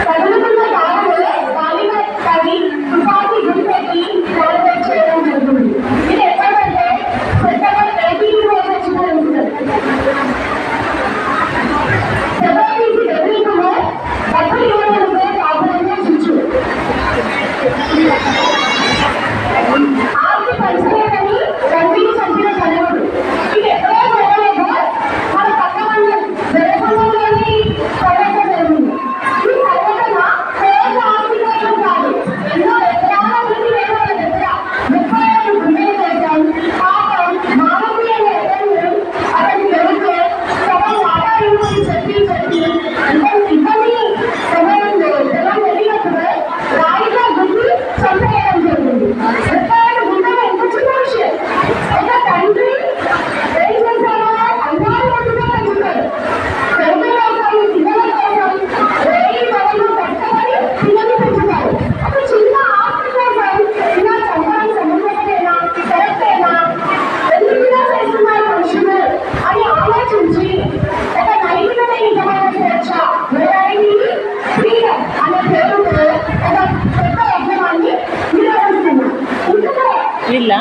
కదులుతున్న దారిలో గాలిగా తగి తుపాకీ గురిపెట్టి సెలబ్రేట్ చేయడం జరుగుతుంది. ఇది ఎప్పుడంటే సెప్టెంబర్ 18 రోజు వచ్చిన ఇన్సిడెంట్. సెలబ్రిటీ డెబ్యూలో డబ్బులు ఇవ్వడానికి కాపురంలో చుచ్చు ఆర్తి పంచలేదని తండ్రిని చంపిన చదవడు. ఇది ఎక్కడో జరగలేదు, మన పక్క మండలం జరగకుండానే సంఘటన జరిగింది. ఈ సంఘటన పేద ఆస్తికోసం కాదు, ఎన్నో ఎకరాల నీటి వేల దగ్గర 35 గుండెలు చేశాం. పాపం మానవీయ నేతలు అతని వెళితే సగం వాటాయించి చెప్పి ఇబ్బంది సమయంలో జనం వెళ్ళినప్పుడు రాయిగా గుండి చంపేయడం జరిగింది. 35 గుండెలు ఎంత చిన్న విషయం. ఒక తండ్రి ఏం చేశారో అన్నాడు వండుగా పెంచుతాడు. పెరుగులో కానీ పిల్లల కోసం వేయి పనులు కట్టబడి పిల్లలు పెంచుతారు. ఒక చిన్న ఆస్తి కోసం ఇలా చంపడం సముద్రమేనా, కరెక్టేనా, ఎందుకు ఇలా చేస్తున్నారు మనుషులు అని ఆలోచించి ఒక నైతికత నిజమైన స్వేచ్ఛ ఫ్రీడమ్ అనే పేరుతో ఒక పెద్ద యజ్ఞాన్ని నిర్వహిస్తున్నారు. ఇందులో